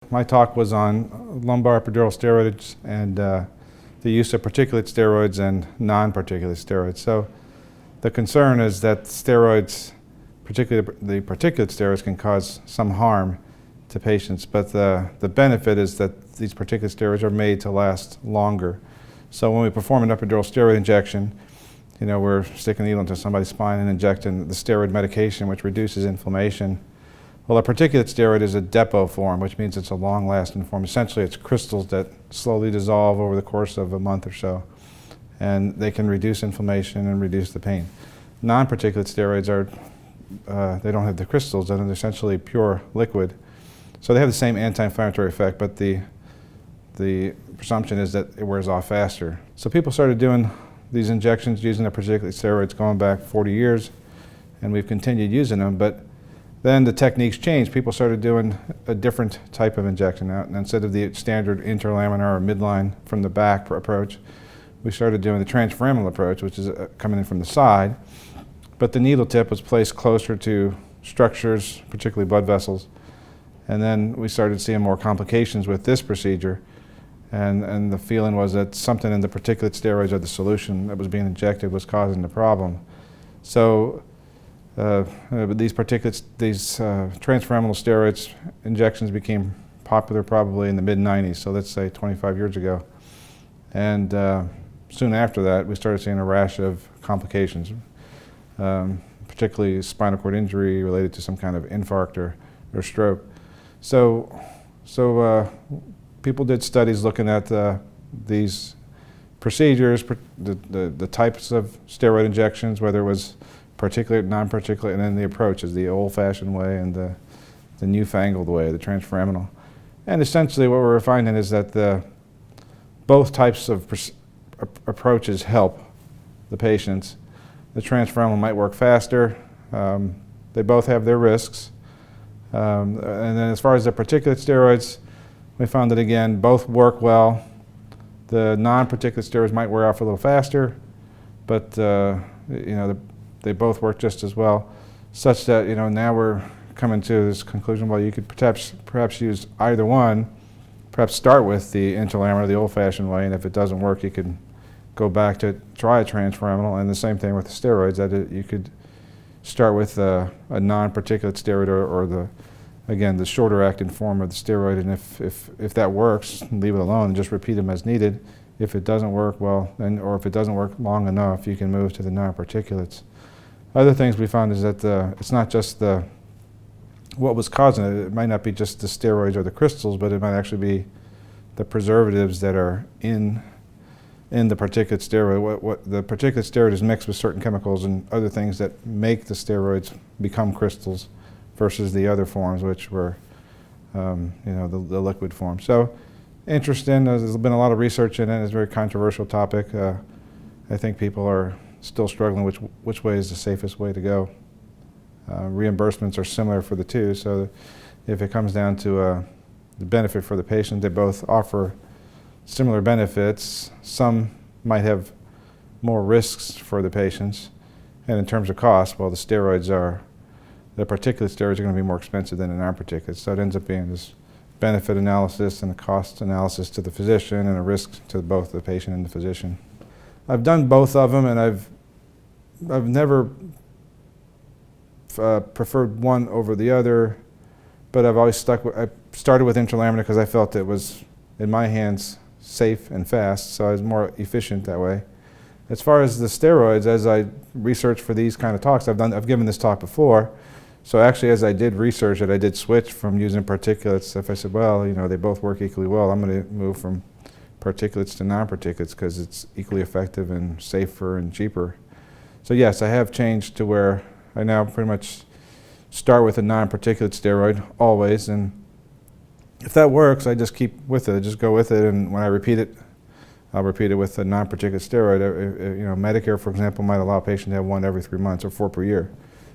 My talk was on lumbar epidural steroids and the use of particulate steroids and non-particulate steroids. So the concern is that steroids, particularly the particulate steroids, can cause some harm to patients, but the benefit is that these particulate steroids are made to last longer. So when we perform an epidural steroid injection, we're sticking a needle into somebody's spine and injecting the steroid medication, which reduces inflammation. Well, a particulate steroid is a depot form, which means it's a long-lasting form. Essentially, it's crystals that slowly dissolve over the course of a month or so, and they can reduce inflammation and reduce the pain. Non-particulate steroids they don't have the crystals, and they're essentially pure liquid. So they have the same anti-inflammatory effect, but the presumption is that it wears off faster. So people started doing these injections using the particulate steroids going back 40 years, and we've continued using them, but then the techniques changed. People started doing a different type of injection now. And instead of the standard interlaminar or midline from the back approach, we started doing the transforaminal approach, which is coming in from the side. But the needle tip was placed closer to structures, particularly blood vessels. And then we started seeing more complications with this procedure. And the feeling was that something in the particulate steroids or the solution that was being injected was causing the problem. So these transforaminal steroids injections became popular probably in the mid-90s, so let's say 25 years ago. And soon after that, we started seeing a rash of complications, particularly spinal cord injury related to some kind of infarct or stroke. So people did studies looking at these procedures, the types of steroid injections, whether it was particulate, non-particulate, and then the approach is the old-fashioned way and the newfangled way, the transforaminal. And essentially what we're finding is that both types of approaches help the patients. The transforaminal might work faster. They both have their risks. And then as far as the particulate steroids, we found that again, both work well. The non-particulate steroids might wear off a little faster, but they both work just as well, such that now we're coming to this conclusion. Well, you could perhaps use either one. Perhaps start with the interlaminar, the old-fashioned way, and if it doesn't work, you could go back to try a transforaminal. And the same thing with the steroids. That you could start with a non-particulate steroid or the shorter acting form of the steroid, and if that works, leave it alone and just repeat them as needed. If it doesn't work, or if it doesn't work long enough, you can move to the non-particulates. Other things we found is that it's not just what was causing it. It might not be just the steroids or the crystals, but it might actually be the preservatives that are in the particulate steroid. What the particulate steroid is mixed with certain chemicals and other things that make the steroids become crystals versus the other forms, which were the liquid form. So interesting. There's been a lot of research in it. It's a very controversial topic. I think people are still struggling which way is the safest way to go. Reimbursements are similar for the two, so if it comes down to the benefit for the patient, they both offer similar benefits. Some might have more risks for the patients, and in terms of cost, well, the particulate steroids are going to be more expensive than the non-particulate, so it ends up being this benefit analysis and a cost analysis to the physician and a risk to both the patient and the physician. I've done both of them, and I've never preferred one over the other, but I've always I started with interlaminar because I felt it was, in my hands, safe and fast, so I was more efficient that way. As far as the steroids, as I researched for these kind of talks, I've given this talk before, so actually as I did research it, I did switch from using particulates. If I said, well, they both work equally well, I'm going to move from particulates to non-particulates because it's equally effective and safer and cheaper. So yes, I have changed to where I now pretty much start with a non-particulate steroid always, and if that works, I just keep with it. I just go with it, and when I repeat it, I'll repeat it with a non-particulate steroid. Medicare, for example, might allow a patient to have one every 3 months or 4 per year.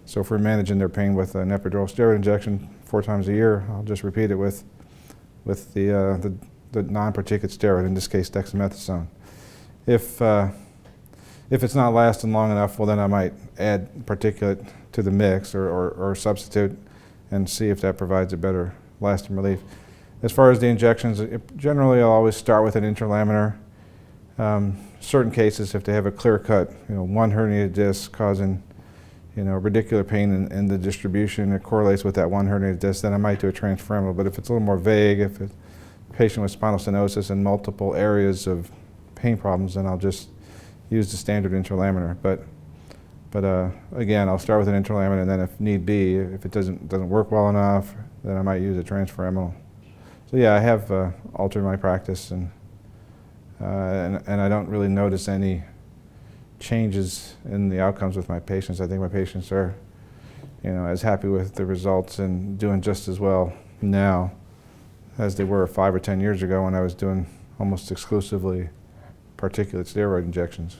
So if we're managing their pain with an epidural steroid injection 4 times a year, I'll just repeat it with the non-particulate steroid, in this case dexamethasone. If it's not lasting long enough, well then I might add particulate to the mix or substitute and see if that provides a better lasting relief. As far as the injections, generally I'll always start with an interlaminar. Certain cases, if they have a clear cut, one herniated disc causing, radicular pain in the distribution, it correlates with that one herniated disc, then I might do a transfemoral. But if it's a little more vague, if it's a patient with spinal stenosis and multiple areas of pain problems, then I'll just use the standard interlaminar. But again, I'll start with an interlaminar, and then if need be, if it doesn't work well enough, then I might use a transfemoral. So yeah, I have altered my practice, and I don't really notice any changes in the outcomes with my patients. I think my patients are, as happy with the results and doing just as well now as they were 5 or 10 years ago when I was doing almost exclusively particulate steroid injections.